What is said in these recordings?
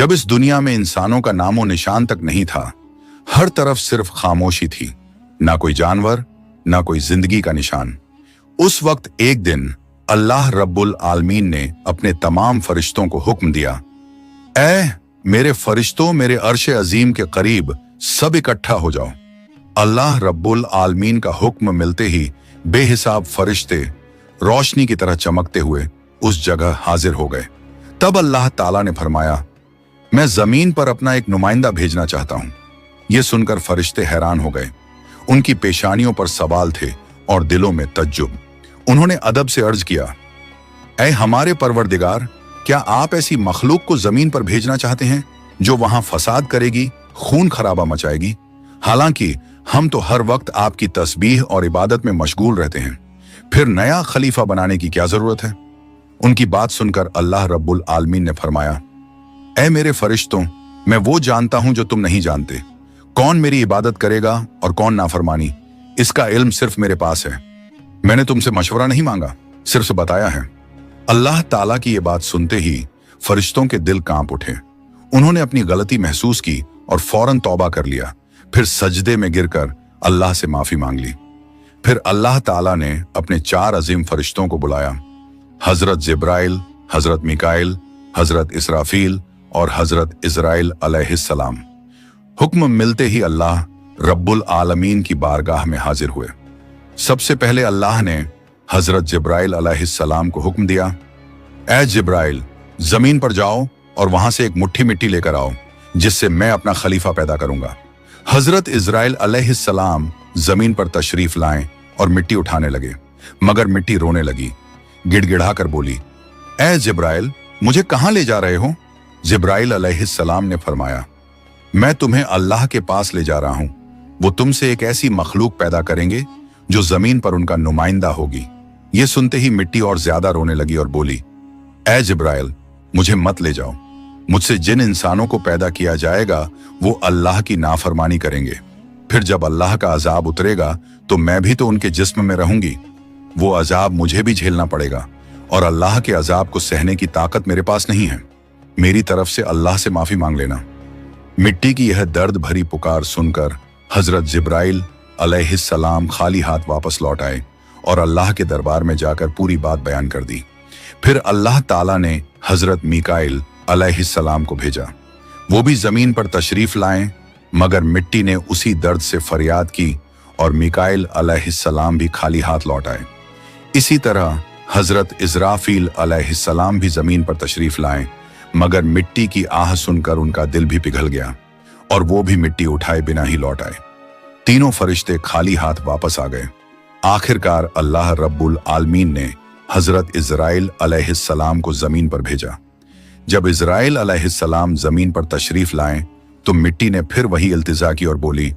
जब इस दुनिया में इंसानों का नामो निशान तक नहीं था, हर तरफ सिर्फ खामोशी थी, ना कोई जानवर, ना कोई जिंदगी का निशान। उस वक्त एक दिन अल्लाह रब्बुल आलमीन ने अपने तमाम फरिश्तों को हुक्म दिया, ऐ मेरे फरिश्तों, मेरे अर्श अजीम के करीब सब इकट्ठा हो जाओ। अल्लाह रब्बुल आलमीन का हुक्म मिलते ही बेहिसाब फरिश्ते रोशनी की तरह चमकते हुए उस जगह हाजिर हो गए। तब अल्लाह ताला ने फरमाया, मैं जमीन पर अपना एक नुमाइंदा भेजना चाहता हूं। यह सुनकर फरिश्ते हैरान हो गए। उनकी पेशानियों पर सवाल थे और दिलों में तज्जुब। उन्होंने अदब से अर्ज किया, ऐ हमारे परवरदिगार, क्या आप ऐसी मखलूक को जमीन पर भेजना चाहते हैं जो वहां फसाद करेगी, खून खराबा मचाएगी? हालांकि हम तो हर वक्त आपकी तस्बीह और इबादत में मशगूल रहते हैं, फिर नया खलीफा बनाने की क्या जरूरत है? उनकी बात सुनकर अल्लाह रब्बुल आलमीन ने फरमाया, ऐ मेरे फरिश्तों, मैं वो जानता हूं जो तुम नहीं जानते। कौन मेरी इबादत करेगा और कौन नाफरमानी, इसका इल्म सिर्फ मेरे पास है। मैंने तुमसे मशवरा नहीं मांगा, सिर्फ बताया है। अल्लाह ताला की ये बात सुनते ही फरिश्तों के दिल कांप उठे। उन्होंने अपनी गलती महसूस की और फौरन तौबा कर लिया। फिर सजदे में गिरकर अल्लाह से माफी मांग ली। फिर अल्लाह ताला ने अपने 4 अजीम फरिश्तों को बुलाया, हजरत जिब्राइल, हजरत मिकाइल, हजरत इसराफील और हजरत इजराइल अलैहिस्सलाम। हुक्म मिलते ही अल्लाह रब्बुल आलमीन की बारगाह में हाजिर हुए। सबसे पहले अल्लाह ने हजरत जिब्राइल अलैहिस्सलाम को हुक्म दिया, ऐ जिब्राइल, जमीन पर जाओ और वहां से एक मुट्ठी मिट्टी लेकर आओ, जिससे मैं अपना खलीफा पैदा करूंगा। हजरत इजराइल अलैहिस्सलाम जमीन पर तशरीफ लाएं और मिट्टी उठाने लगे, मगर मिट्टी रोने लगी। गिड़गिड़ाकर बोली, ऐ जिब्राइल, मुझे कहां ले जा रहे हो? जिब्राइल अलैहिस्सलाम ने फरमाया, मैं तुम्हें अल्लाह के पास ले जा रहा हूं। वो तुमसे एक ऐसी मखलूक पैदा करेंगे जो जमीन पर उनका नुमाइंदा होगी। ये सुनते ही मिट्टी और ज्यादा रोने लगी और बोली, ऐ जिब्राइल, मुझे मत ले जाओ। मुझसे जिन इंसानों को पैदा किया जाएगा वो अल्लाह की नाफरमानी करेंगे। फिर जब अल्लाह का अजाब उतरेगा तो मैं भी तो उनके जिस्म में रहूंगी। वो अजाब मुझे भी झेलना पड़ेगा और अल्लाह के अजाब को सहने की ताकत मेरे पास नहीं है। मेरी तरफ से अल्लाह से माफी मांग लेना। मिट्टी की यह दर्द भरी पुकार सुनकर हजरत जिब्राइल अलैहिस्सलाम खाली हाथ वापस लौट आए और अल्लाह के दरबार में जाकर पूरी बात बयान कर दी। फिर अल्लाह ताला ने हजरत मिकाइल अलैहिस्सलाम को भेजा। वो भी जमीन पर तशरीफ लाएं, मगर मिट्टी ने उसी दर्द से फरियाद की और मिकाइल अलैहिस्सलाम भी खाली हाथ लौट आए। इसी तरह हजरत इजराफील अलैहिस्सलाम भी जमीन पर तशरीफ लाएं, मगर मिट्टी की आह सुनकर उनका दिल भी पिघल गया और वो भी मिट्टी उठाए बिना ही लौट आए। तीनों फरिश्ते खाली हाथ वापस आ गए। आखिरकार अल्लाह रब्बुल आलमीन ने हजरत इजराइल अलैहिस्सलाम को जमीन पर भेजा। जब इजराइल अलैहिस्सलाम जमीन पर तशरीफ लाएं तो मिट्टी ने फिर वही इल्तिजा की और बोली,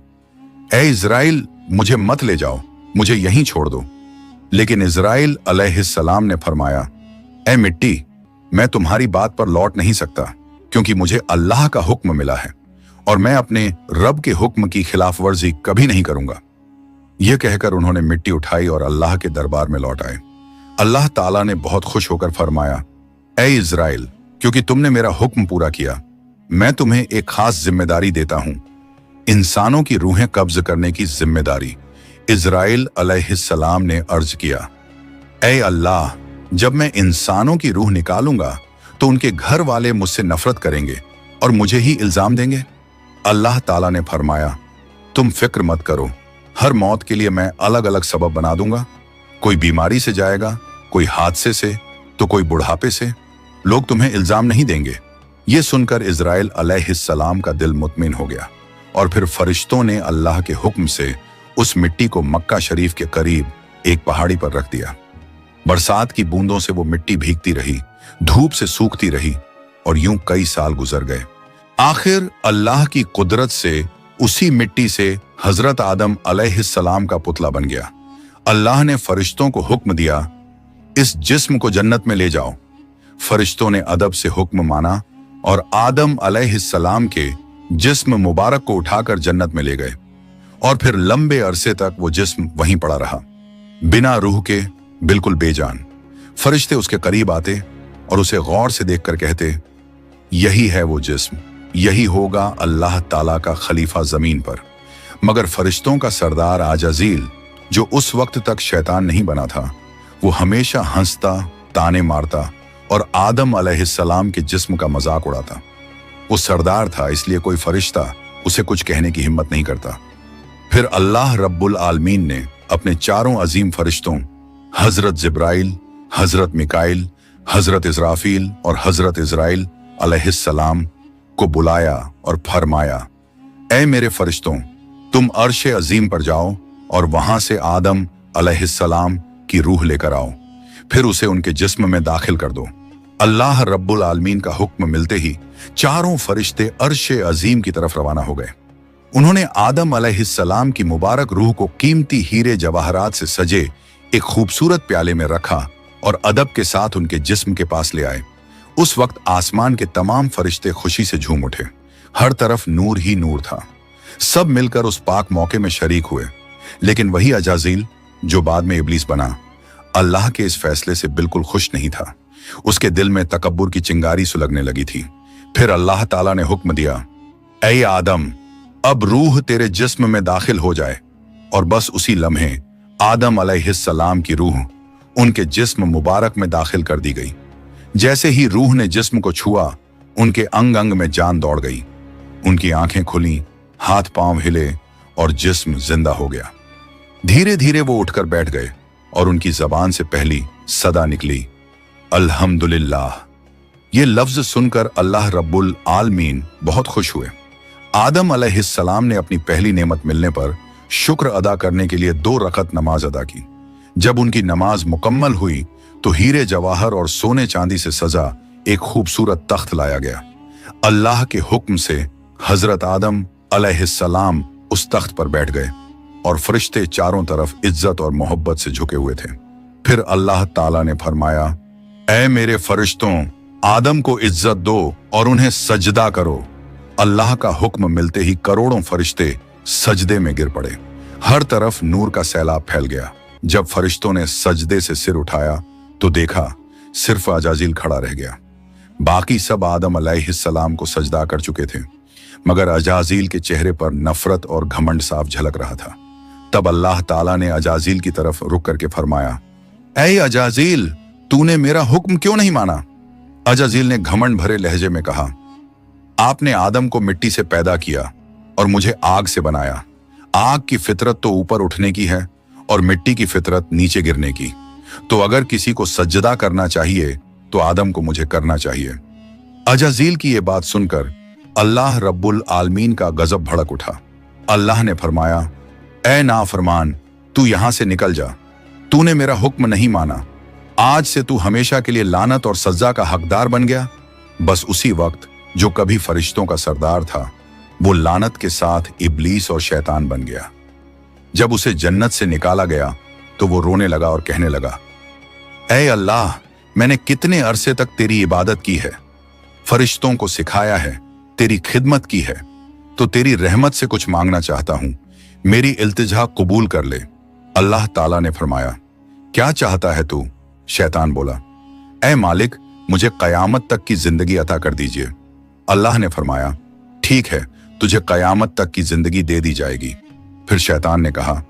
ऐ इजराइल, मुझे मत ले जाओ, मुझे यहीं छोड़ दो। लेकिन इजराइल अलैहिस्सलाम ने फरमाया, ऐ मिट्टी, मैं तुम्हारी बात पर लौट नहीं सकता, क्योंकि मुझे अल्लाह का हुक्म मिला है और मैं अपने रब के हुक्म की खिलाफ वर्जी कभी नहीं करूंगा। यह कहकर उन्होंने मिट्टी उठाई और अल्लाह के दरबार में लौट आए। अल्लाह ताला ने बहुत खुश होकर फरमाया, ऐ इजराइल, क्योंकि तुमने मेरा हुक्म पूरा किया, मैं तुम्हें एक खास जिम्मेदारी देता हूं, इंसानों की रूहें कब्ज करने की जिम्मेदारी। इजराइल अलैहिस्सलाम ने अर्ज किया, ऐ अल्लाह, जब मैं इंसानों की रूह निकालूंगा तो उनके घर वाले मुझसे नफरत करेंगे और मुझे ही इल्जाम देंगे। अल्लाह ताला ने फरमाया, तुम फिक्र मत करो, हर मौत के लिए मैं अलग अलग सबब बना दूंगा। कोई बीमारी से जाएगा, कोई हादसे से, तो कोई बुढ़ापे से। लोग तुम्हें इल्जाम नहीं देंगे। ये सुनकर इजराइल अलैहिस्सलाम का दिल मुतमिन हो गया और फिर फरिश्तों ने अल्लाह के हुक्म से उस मिट्टी को मक्का शरीफ के करीब एक पहाड़ी पर रख दिया। बरसात की बूंदों से वो मिट्टी भीगती रही, धूप से सूखती रही और यूं कई साल गुजर गए। आखिर अल्लाह की कुदरत से उसी मिट्टी से हजरत आदम अलैहिस्सलाम का पुतला बन गया। अल्लाह ने फरिश्तों को हुक्म दिया, इस जिस्म को जन्नत में ले जाओ। फरिश्तों ने अदब से हुक्म माना और आदम अलैहिस्सलाम के जिस्म मुबारक को उठाकर जन्नत में ले गए और फिर लंबे अरसे तक वो जिस्म वहीं पड़ा रहा, बिना रूह के, बिल्कुल बेजान। फरिश्ते उसके करीब आते और उसे गौर से देखकर कहते, यही है वो जिस्म, यही होगा अल्लाह ताला का खलीफा जमीन पर। मगर फरिश्तों का सरदार आजाजील, जो उस वक्त तक शैतान नहीं बना था, वो हमेशा हंसता, ताने मारता और आदम अलैहिस्सलाम के जिस्म का मजाक उड़ाता। वो सरदार था, इसलिए कोई फरिश्ता उसे कुछ कहने की हिम्मत नहीं करता। फिर अल्लाह रब्बुल आलमीन ने अपने चारों अजीम फरिश्तों हजरत जिब्राइल, हजरत मिकाइल, हजरत इजराफील और हजरत इजराइल अलैहिस्सलाम को बुलाया और फरमाया, ऐ मेरे फरिश्तों, तुम अर्श अजीम पर जाओ और वहां से आदम अलैहिस्सलाम की रूह लेकर आओ, फिर उसे उनके जिस्म में दाखिल कर दो। अल्लाह रब्बुल आलमीन का हुक्म मिलते ही चारों फरिश्ते अर्श अजीम की तरफ रवाना हो गए। उन्होंने आदम अलैहिस्सलाम की मुबारक रूह को कीमती हीरे जवाहरात से सजे एक खूबसूरत प्याले में रखा और अदब के साथ उनके जिस्म के पास ले आए। उस वक्त आसमान के तमाम फरिश्ते खुशी से झूम उठे। हर तरफ नूर ही नूर था। सब मिलकर उस पाक मौके में शरीक हुए। लेकिन वही अजाजील, जो बाद में इब्लीस बना, अल्लाह के इस फैसले से बिल्कुल खुश नहीं था। उसके दिल में तकब्बुर की चिंगारी सुलगने लगी थी। फिर अल्लाह ताला ने हुक्म दिया, ऐ आदम, अब रूह तेरे जिस्म में दाखिल हो जाए। और बस उसी लम्हे आदम अलैहिस्सलाम की रूह उनके जिस्म मुबारक में दाखिल कर दी गई। जैसे ही रूह ने जिस्म को छुआ, उनके अंग अंग में जान दौड़ गई। उनकी आंखें खुली, हाथ पांव हिले और जिस्म जिंदा हो गया। धीरे धीरे वो उठकर बैठ गए और उनकी जबान से पहली सदा निकली, अल्हम्दुलिल्लाह। ये लफ्ज सुनकर अल्लाह रब्बुल आलमीन बहुत खुश हुए। आदम अलैहिस्सलाम ने अपनी पहली नेमत मिलने पर शुक्र अदा करने के लिए 2 रकत नमाज अदा की। जब उनकी नमाज मुकम्मल हुई तो हीरे जवाहर और सोने चांदी से सजा एक खूबसूरत तख्त लाया गया। अल्लाह के हुक्म से हजरत आदम अलैहिस्सलाम उस तख्त पर बैठ गए और फरिश्ते चारों तरफ इज्जत और मोहब्बत से झुके हुए थे। फिर अल्लाह ताला ने फरमाया, ऐ मेरे फरिश्तों, आदम को इज्जत दो और उन्हें सजदा करो। अल्लाह का हुक्म मिलते ही करोड़ों फरिश्ते सजदे में गिर पड़े। हर तरफ नूर का सैलाब फैल गया। जब फरिश्तों ने सजदे से सिर उठाया तो देखा सिर्फ अजाजील खड़ा रह गया। बाकी सब आदम अलैहिस्सलाम को सजदा कर चुके थे, मगर अजाजील के चेहरे पर नफरत और घमंड साफ झलक रहा था। तब अल्लाह ताला ने अजाजील की तरफ रुक करके फरमाया, ऐ अजाजील, तूने मेरा हुक्म क्यों नहीं माना? अजाजील ने घमंड भरे लहजे में कहा, आपने आदम को मिट्टी से पैदा किया और मुझे आग से बनाया। आग की फितरत तो ऊपर उठने की है और मिट्टी की फितरत नीचे गिरने की। तो अगर किसी को सजदा करना चाहिए तो आदम को मुझे करना चाहिए। अजाजील की यह बात सुनकर अल्लाह रब्बुल आलमीन का गजब भड़क उठा। अल्लाह ने फरमाया, ऐ नाफरमान, तू यहां से निकल जा। तूने मेरा हुक्म नहीं माना। आज से तू हमेशा के लिए लानत और सजा का हकदार बन गया। बस उसी वक्त जो कभी फरिश्तों का सरदार था, वो लानत के साथ इब्लीस और शैतान बन गया। जब उसे जन्नत से निकाला गया तो वो रोने लगा और कहने लगा, ऐ अल्लाह, मैंने कितने अरसे तक तेरी इबादत की है, फरिश्तों को सिखाया है, तेरी खिदमत की है, तो तेरी रहमत से कुछ मांगना चाहता हूं। मेरी इल्तिजा कबूल कर ले। अल्लाह ताला ने फरमाया, क्या चाहता है तू? शैतान बोला, ऐ मालिक, मुझे कयामत तक की जिंदगी अता कर दीजिए। अल्लाह ने फरमाया, ठीक है, तुझे कयामत तक की जिंदगी दे दी जाएगी। फिर शैतान ने कहा,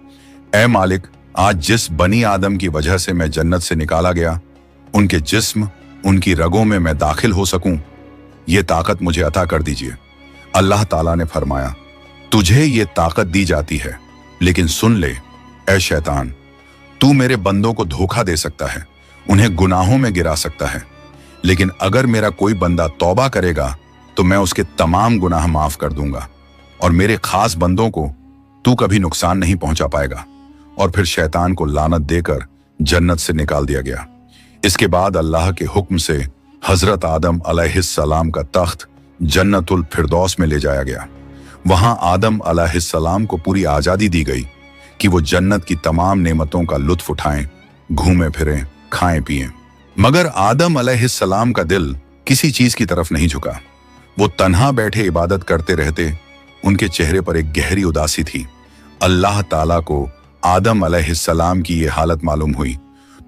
ऐ मालिक, आज जिस बनी आदम की वजह से मैं जन्नत से निकाला गया, उनके जिस्म, उनकी रगों में मैं दाखिल हो सकूं, ये ताकत मुझे अता कर दीजिए। अल्लाह ताला ने फरमाया, तुझे ये ताकत दी जाती है, लेकिन सुन ले ऐ शैतान, तू मेरे बंदों को धोखा दे सकता है, उन्हें गुनाहों में गिरा सकता है, लेकिन अगर मेरा कोई बंदा तौबा करेगा तो मैं उसके तमाम गुनाह माफ कर दूंगा और मेरे खास बंदों को तू कभी नुकसान नहीं पहुंचा पाएगा। और फिर शैतान को लानत देकर जन्नत से निकाल दिया गया। इसके बाद अल्लाह के हुक्म से हजरत आदम अलैहिस्सलाम का तख्त जन्नतुल फिरदौस में ले जाया गया। वहां आदम अलैहिस्सलाम को पूरी आजादी दी गई कि वो जन्नत की तमाम नेमतों का लुत्फ उठाएं, घूमें फिरें, खाएं पिएं। मगर आदम अलैहिस्सलाम का दिल किसी चीज की तरफ नहीं झुका। वो तन्हा बैठे इबादत करते रहते। उनके चेहरे पर एक गहरी उदासी थी। अल्लाह ताला को आदम अलैहिस्सलाम की ये हालत मालूम हुई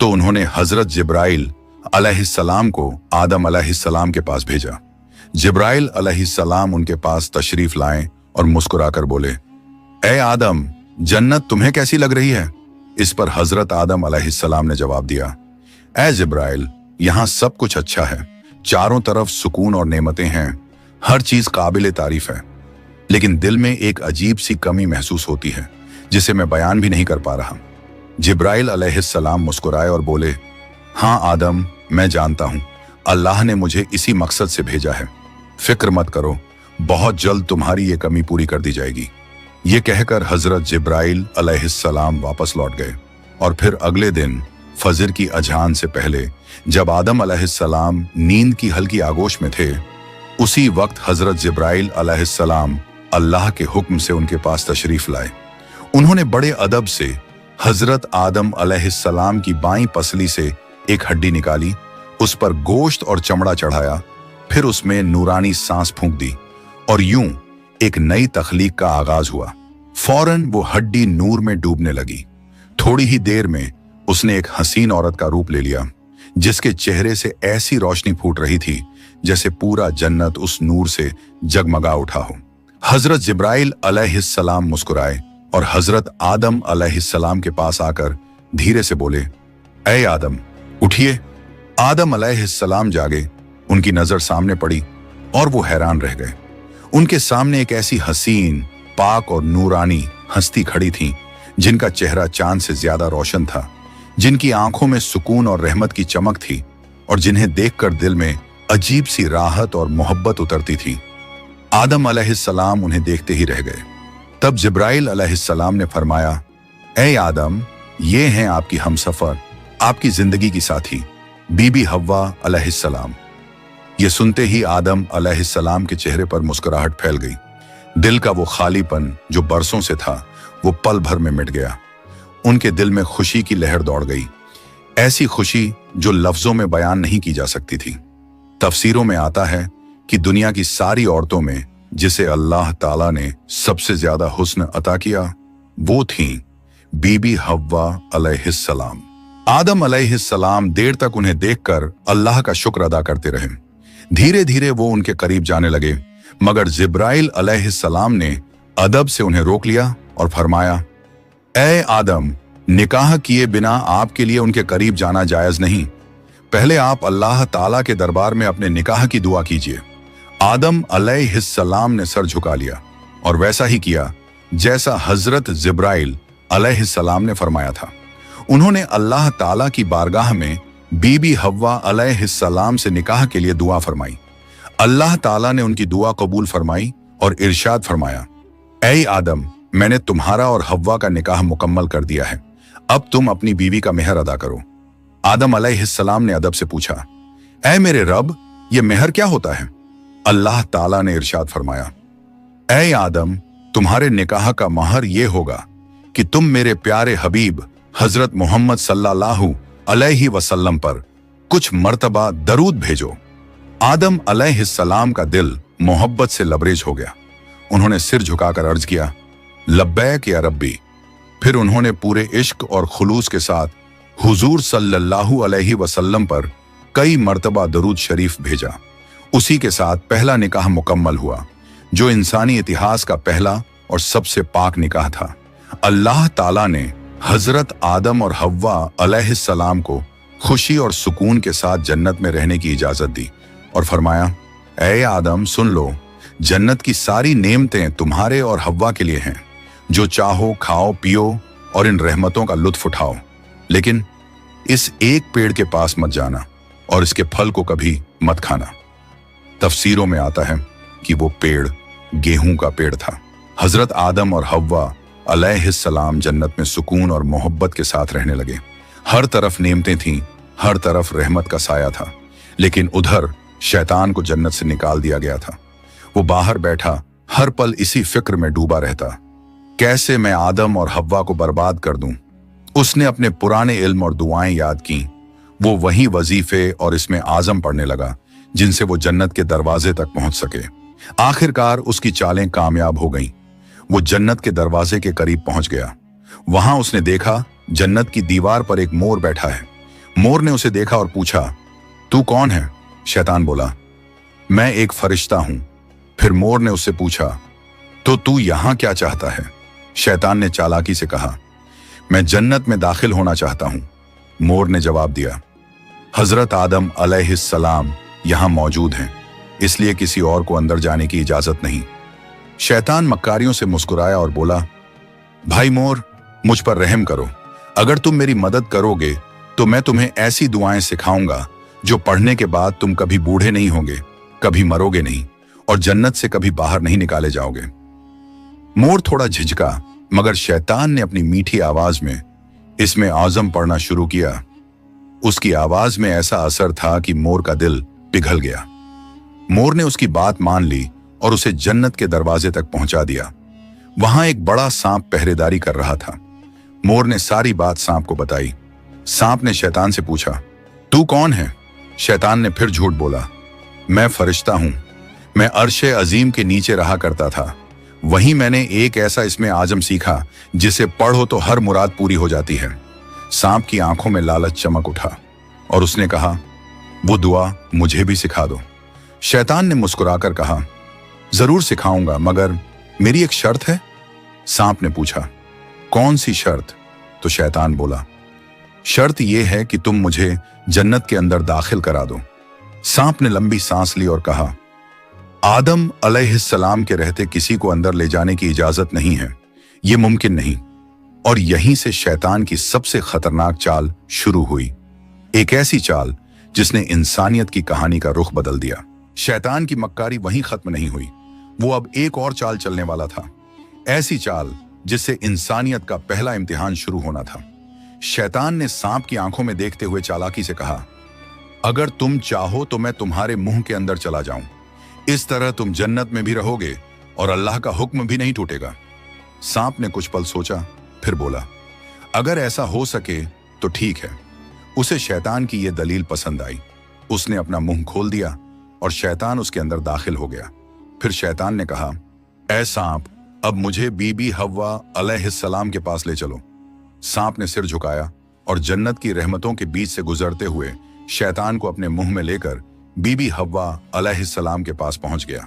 तो उन्होंने हजरत जिब्राइल अलैहिस्सलाम को आदम अलैहिस्सलाम के पास भेजा। जिब्राइल अलैहिस्सलाम उनके पास तशरीफ लाए और मुस्कुराकर बोले, ए आदम, जन्नत तुम्हें कैसी लग रही है? इस पर हजरत आदम अलैहिस्सलाम ने जवाब दिया, ए जिब्राइल, यहाँ सब कुछ अच्छा है, चारों तरफ सुकून और नेमतें हैं, हर चीज काबिल तारीफ है, लेकिन दिल में एक अजीब सी कमी महसूस होती है जिसे मैं बयान भी नहीं कर पा रहा। जिब्राइल अलैहिस्सलाम मुस्कुराए और बोले, हाँ आदम, मैं जानता हूं, अल्लाह ने मुझे इसी मकसद से भेजा है, फिक्र मत करो, बहुत जल्द तुम्हारी ये कमी पूरी कर दी जाएगी। ये कहकर हजरत जिब्राइल अलैहिस्सलाम वापस लौट गए और फिर अगले दिन फजर की अजान से पहले जब आदम अलैहिस्सलाम नींद की हल्की आगोश में थे, उसी वक्त हजरत जिब्राइल अलैहिस्सलाम अल्लाह के हुक्म से उनके पास तशरीफ लाए। उन्होंने बड़े अदब से हजरत आदम अलैहिस्सलाम की बाईं पसली से एक हड्डी निकाली, उस पर गोश्त और चमड़ा चढ़ाया, फिर उसमें नूरानी सांस फूंक दी और यूं एक नई तख्लीक का आगाज हुआ। फौरन वो हड्डी नूर में डूबने लगी। थोड़ी ही देर में उसने एक हसीन औरत का रूप ले लिया, जिसके चेहरे से ऐसी रोशनी फूट रही थी जैसे पूरा जन्नत उस नूर से जगमगा उठा हो। हजरत जिब्राइल अलैहिस्सलाम मुस्कुराए और हजरत आदम अलैहिस्सलाम के पास आकर धीरे से बोले, ए आदम, उठिए। आदम अलैहिस्सलाम जागे, उनकी नजर सामने पड़ी और वो हैरान रह गए। उनके सामने एक ऐसी हसीन, पाक और नूरानी हस्ती खड़ी थी जिनका चेहरा चांद से ज्यादा रोशन था, जिनकी आंखों में सुकून और रहमत की चमक थी और जिन्हें देखकर दिल में अजीब सी राहत और मोहब्बत उतरती थी। आदम अलैहिस्सलाम उन्हें देखते ही रह गए। तब जिब्राइल अलैहिस्सलाम ने फरमाया, ए आदम, ये हैं आपकी हमसफर, आपकी जिंदगी की साथी, बीबी हव्वा अलैहिस्सलाम। ये सुनते ही आदम अलैहिस्सलाम के चेहरे पर मुस्कुराहट फैल गई। दिल का वो खालीपन जो बरसों से था, वो पल भर में मिट गया। उनके दिल में खुशी की लहर दौड़ गई, ऐसी खुशी जो लफ्जों में बयान नहीं की जा सकती थी। तफसीरों में आता है कि दुनिया की सारी औरतों में जिसे अल्लाह ताला ने सबसे ज्यादा हुस्न अता किया, वो थी बीबी हव्वा अलैहिस्सलाम। आदम अलैहिस्सलाम देर तक उन्हें देखकर अल्लाह का शुक्र अदा करते रहे। धीरे धीरे वो उनके करीब जाने लगे, मगर जिब्राइल अलैहिस्सलाम ने अदब से उन्हें रोक लिया और फरमाया, ए आदम, निकाह किए बिना आपके लिए उनके करीब जाना जायज नहीं। पहले आप अल्लाह ताला के दरबार में अपने निकाह की दुआ कीजिए। आदम अलैहिस्सलाम ने सर झुका लिया और वैसा ही किया जैसा हजरत जिब्राइल अलैहिस्सलाम ने फरमाया था। उन्होंने अल्लाह ताला की बारगाह में बीबी हव्वा अलैहिस्सलाम से निकाह के लिए दुआ फरमाई। अल्लाह ताला ने उनकी दुआ कबूल फरमाई और इरशाद फरमाया, ऐ आदम, मैंने तुम्हारा और हव्वा का निकाह मुकम्मल कर दिया है, अब तुम अपनी बीवी का मेहर अदा करो। आदम अलैहिस्सलाम ने अदब से पूछा, ऐ मेरे रब, ये मेहर क्या होता है? अल्लाह ताला ने इरशाद फरमाया, ऐ आदम, तुम्हारे निकाह का महर ये होगा कि तुम मेरे प्यारे हबीब हजरत मोहम्मद सल्लल्लाहु अलैहि वसल्लम पर कुछ मर्तबा दरूद भेजो। आदम अलैहिस्सलाम का दिल मोहब्बत से लबरेज हो गया। उन्होंने सिर झुकाकर अर्ज किया, लब्बैक या रब्बी। फिर उन्होंने पूरे इश्क और खुलूस के साथ हुजूर सल्लल्लाहु अलैहि वसल्लम पर कई मर्तबा दरूद शरीफ भेजा। उसी के साथ पहला निकाह मुकम्मल हुआ, जो इंसानी इतिहास का पहला और सबसे पाक निकाह था। अल्लाह ताला ने हजरत आदम और हव्वा अलैहिस्सलाम को खुशी और सुकून के साथ जन्नत में रहने की इजाजत दी और फरमाया, ऐ आदम, सुन लो, जन्नत की सारी नेमतें तुम्हारे और हव्वा के लिए हैं। जो चाहो खाओ पियो और इन रहमतों का लुत्फ उठाओ, लेकिन इस एक पेड़ के पास मत जाना और इसके फल को कभी मत खाना। तफसीरों में आता है कि वो पेड़ गेहूं का पेड़ था। हजरत आदम और हव्वा अलैहिस्सलाम जन्नत में सुकून और मोहब्बत के साथ रहने लगे। हर तरफ नेमतें थीं, हर तरफ रहमत का साया था, लेकिन उधर शैतान को जन्नत से निकाल दिया गया था। वो बाहर बैठा हर पल इसी फिक्र में डूबा रहता, कैसे मैं आदम और हव्वा को बर्बाद कर दूं। उसने अपने पुराने इल्म और दुआएं याद की। वो वही वजीफे और इसमें आजम पढ़ने लगा जिनसे वो जन्नत के दरवाजे तक पहुंच सके। आखिरकार उसकी चालें कामयाब हो गईं। वो जन्नत के दरवाजे के करीब पहुंच गया। वहां उसने देखा जन्नत की दीवार पर एक मोर बैठा है। मोर ने उसे देखा और पूछा, तू कौन है? शैतान बोला, मैं एक फरिश्ता हूं। फिर मोर ने उससे पूछा, तो तू यहां क्या चाहता है? शैतान ने चालाकी से कहा, मैं जन्नत में दाखिल होना चाहता हूं। मोर ने जवाब दिया, हजरत आदम अलैहिस्सलाम यहां मौजूद हैं, इसलिए किसी और को अंदर जाने की इजाजत नहीं। शैतान मक्कारियों से मुस्कुराया और बोला, भाई मोर, मुझ पर रहम करो। अगर तुम मेरी मदद करोगे तो मैं तुम्हें ऐसी दुआएं सिखाऊंगा जो पढ़ने के बाद तुम कभी बूढ़े नहीं होंगे, कभी मरोगे नहीं और जन्नत से कभी बाहर नहीं निकाले जाओगे। मोर थोड़ा झिझका, मगर शैतान ने अपनी मीठी आवाज में इसमें आज़म पढ़ना शुरू किया। उसकी आवाज में ऐसा असर था कि मोर का दिल पिघल गया। मोर ने उसकी बात मान ली और उसे जन्नत के दरवाजे तक पहुंचा दिया। वहां एक बड़ा सांप पहरेदारी कर रहा था। मोर ने सारी बात सांप को बताई। सांप ने शैतान से पूछा, तू कौन है? शैतान ने फिर झूठ बोला, मैं फरिश्ता हूं। मैं अर्शे अजीम के नीचे रहा करता था। वहीं मैंने एक ऐसा इसमें आजम सीखा जिसे पढ़ो तो हर मुराद पूरी हो जाती है। सांप की आंखों में लालच चमक उठा और उसने कहा, वो दुआ मुझे भी सिखा दो। शैतान ने मुस्कुराकर कहा, जरूर सिखाऊंगा, मगर मेरी एक शर्त है। सांप ने पूछा, कौन सी शर्त? तो शैतान बोला, शर्त यह है कि तुम मुझे जन्नत के अंदर दाखिल करा दो। सांप ने लंबी सांस ली और कहा, आदम अलैहिस्सलाम के रहते किसी को अंदर ले जाने की इजाजत नहीं है, यह मुमकिन नहीं। और यहीं से शैतान की सबसे खतरनाक चाल शुरू हुई, एक ऐसी चाल जिसने इंसानियत की कहानी का रुख बदल दिया। शैतान की मक्कारी वहीं खत्म नहीं हुई, वो अब एक और चाल चलने वाला था, ऐसी चाल जिससे इंसानियत का पहला इम्तिहान शुरू होना था। शैतान ने सांप की आंखों में देखते हुए चालाकी से कहा, अगर तुम चाहो तो मैं तुम्हारे मुंह के अंदर चला जाऊं। इस तरह तुम जन्नत में भी रहोगे और अल्लाह का हुक्म भी नहीं टूटेगा। सांप ने कुछ पल सोचा, फिर बोला, अगर ऐसा हो सके तो ठीक है। उसे शैतान की यह दलील पसंद आई। उसने अपना मुंह खोल दिया और शैतान उसके अंदर दाखिल हो गया। फिर शैतान ने कहा, ऐ सांप, अब मुझे बीबी हव्वा अलैहिस्सलाम के पास ले चलो। सांप ने सिर झुकाया और जन्नत की रहमतों के बीच से गुजरते हुए शैतान को अपने मुंह में लेकर बीबी हव्वा अलैहिस्सलाम के पास पहुंच गया।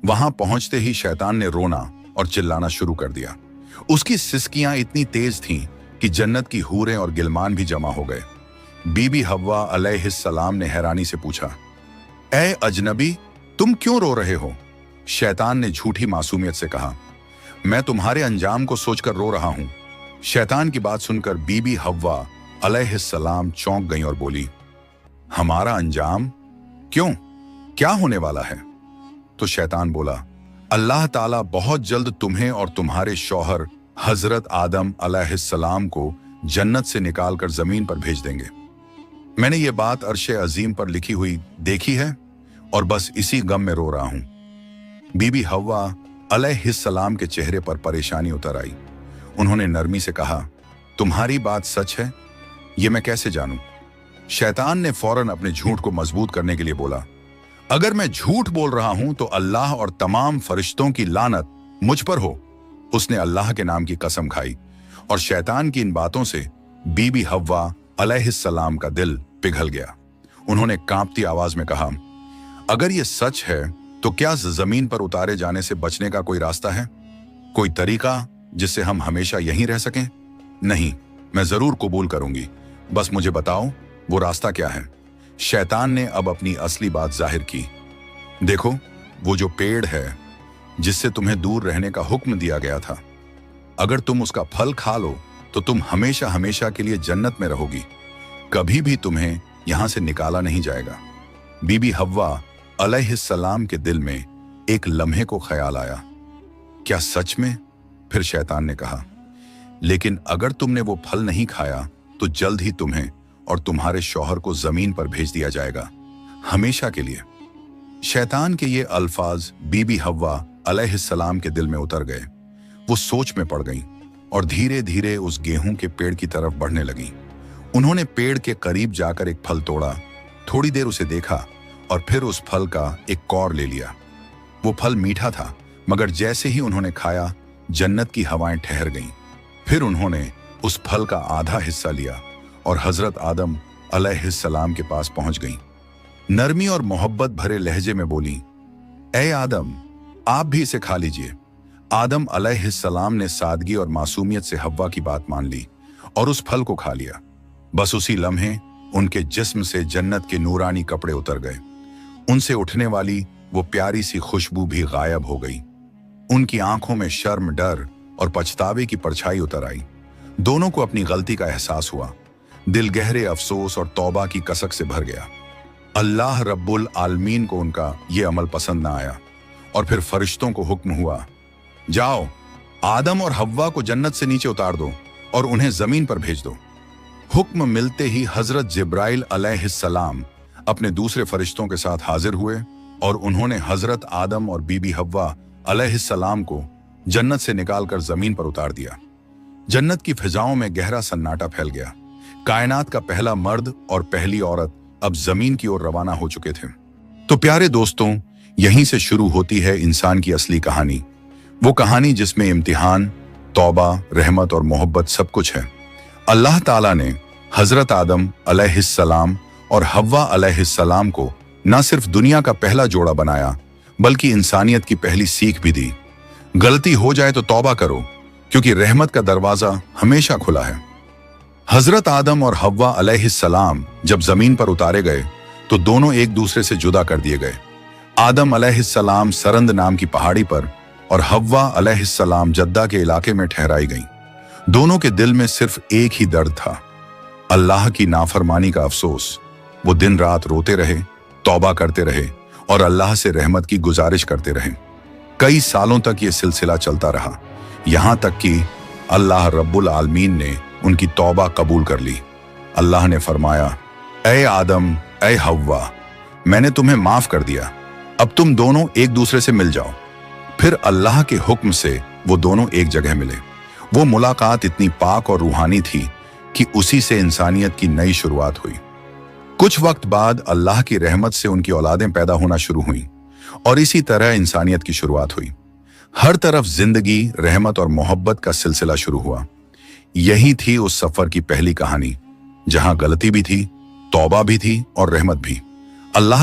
वहां पहुंचते ही शैतान ने रोना और चिल्लाना शुरू कर दिया। उसकी सिसकियां इतनी तेज थीं कि जन्नत की हूरें और गिलमान भी जमा हो गए। बीबी हव्वा अलैहिस्सलाम ने हैरानी से पूछा, ऐ अजनबी, तुम क्यों रो रहे हो? शैतान ने झूठी मासूमियत से कहा, मैं तुम्हारे अंजाम को सोचकर रो रहा हूं। शैतान की बात सुनकर बीबी हव्वा अलैहिस्सलाम चौंक गईं और बोली, हमारा अंजाम? क्यों, क्या होने वाला है? तो शैतान बोला, अल्लाह ताला बहुत जल्द तुम्हें और तुम्हारे शौहर हजरत आदम अलैहिस्सलाम को जन्नत से निकालकर जमीन पर भेज देंगे। मैंने ये बात अर्शे अजीम पर लिखी हुई देखी है और बस इसी गम में रो रहा हूं। बीबी हव्वा अलैहिस्सलाम के चेहरे पर परेशानी उतर आई। उन्होंने नरमी से कहा, तुम्हारी बात सच है? ये मैं कैसे जानूं? शैतान ने फौरन अपने झूठ को मजबूत करने के लिए बोला, अगर मैं झूठ बोल रहा हूं तो अल्लाह और तमाम फरिश्तों की लानत मुझ पर हो। उसने अल्लाह के नाम की कसम खाई और शैतान की इन बातों से बीबी हव्वा अलैहिस्सलाम का दिल पिघल गया। उन्होंने कांपती आवाज में कहा, अगर ये सच है तो क्या जमीन पर उतारे जाने से बचने का कोई रास्ता है? कोई तरीका जिससे हम हमेशा यहीं रह सकें? नहीं, मैं जरूर कबूल करूंगी, बस मुझे बताओ वो रास्ता क्या है। शैतान ने अब अपनी असली बात जाहिर की। देखो, वो जो पेड़ है जिससे तुम्हें दूर रहने का हुक्म दिया गया था, अगर तुम उसका फल खा लो तो तुम हमेशा हमेशा के लिए जन्नत में रहोगी, कभी भी तुम्हें यहां से निकाला नहीं जाएगा। बीबी हव्वा अलैहिस्सलाम के दिल में एक लम्हे को ख्याल आया, क्या सच में? फिर शैतान ने कहा, लेकिन अगर तुमने वो फल नहीं खाया तो जल्द ही तुम्हें और तुम्हारे शौहर को जमीन पर भेज दिया जाएगा, हमेशा के लिए। शैतान के ये अल्फाज बीबी हव्वा अलैहिस्सलाम के दिल में उतर गए। वो सोच में पड़ गईं और धीरे धीरे उस गेहूं के पेड़ की तरफ बढ़ने लगीं। उन्होंने पेड़ के करीब जाकर एक फल तोड़ा, थोड़ी देर उसे देखा और फिर उस फल का एक कौर ले लिया। वो फल मीठा था, मगर जैसे ही उन्होंने खाया जन्नत की हवाएं ठहर गईं। फिर उन्होंने उस फल का आधा हिस्सा लिया और हजरत आदम अलैहिस्सलाम के पास पहुंच गईं। नरमी और मोहब्बत भरे लहजे में बोली, ए आदम, आप भी इसे खा लीजिए। आदम अलैहिस्सलाम ने सादगी और मासूमियत से हव्वा की बात मान ली और उस फल को खा लिया। बस उसी लम्हे उनके जिस्म से जन्नत के नूरानी कपड़े उतर गए। उनसे उठने वाली वो प्यारी सी खुशबू भी गायब हो गई। उनकी आंखों में शर्म, डर और पछतावे की परछाई उतर आई। दोनों को अपनी गलती का एहसास हुआ। दिल गहरे अफसोस और तौबा की कसक से भर गया। अल्लाह रब्बुल आलमीन को उनका ये अमल पसंद ना आया और फिर फरिश्तों को हुक्म हुआ, जाओ, आदम और हव्वा को जन्नत से नीचे उतार दो और उन्हें जमीन पर भेज दो। हुक्म मिलते ही हजरत जिब्राइल अलैहिस्सलाम अपने दूसरे फरिश्तों के साथ हाजिर हुए और उन्होंने हजरत आदम और बीबी हव्वा अलैहिस्सलाम को जन्नत से निकालकर जमीन पर उतार दिया। जन्नत की फिजाओं में गहरा सन्नाटा फैल गया। कायनात का पहला मर्द और पहली औरत अब जमीन की ओर रवाना हो चुके थे। तो प्यारे दोस्तों, यहीं से शुरू होती है इंसान की असली कहानी। वो कहानी जिसमें इम्तिहान, तौबा, रहमत और मोहब्बत सब कुछ है। अल्लाह ताला ने हजरत आदम अलैहिस्सलाम और हव्वा अलैहिस्सलाम को न सिर्फ दुनिया का पहला जोड़ा बनाया, बल्कि इंसानियत की पहली सीख भी दी। गलती हो जाए तो तौबा करो, क्योंकि रहमत का दरवाजा हमेशा खुला है। हजरत आदम और हव्वा अलैहिस्सलाम जब जमीन पर उतारे गए तो दोनों एक दूसरे से जुदा कर दिए गए। आदम अलैहिस्सलाम सरंद नाम की पहाड़ी पर और हव्वा अलैहिस्सलाम जद्दा के इलाके में ठहराई गईं। दोनों के दिल में सिर्फ एक ही दर्द था, अल्लाह की नाफरमानी का अफसोस। वो दिन रात रोते रहे, तौबा करते रहे और अल्लाह से रहमत की गुजारिश करते रहे। कई सालों तक ये सिलसिला चलता रहा, यहां तक कि अल्लाह रब्बुल आलमीन ने उनकी तौबा कबूल कर ली। अल्लाह ने फरमाया, ए आदम, ए हव्वा, मैंने तुम्हें माफ कर दिया, अब तुम दोनों एक दूसरे से मिल जाओ। फिर अल्लाह के हुक्म से वो दोनों एक जगह मिले। वो मुलाकात इतनी पाक और रूहानी थी कि उसी से इंसानियत की नई शुरुआत हुई। कुछ वक्त बाद अल्लाह की रहमत से उनकी औलादें पैदा होना शुरू हुईं और इसी तरह इंसानियत की शुरुआत हुई। हर तरफ जिंदगी, रहमत और मोहब्बत का सिलसिला शुरू हुआ। यही थी उस सफर की पहली कहानी, जहां गलती भी थी, तौबा भी थी और रहमत भी। अल्लाह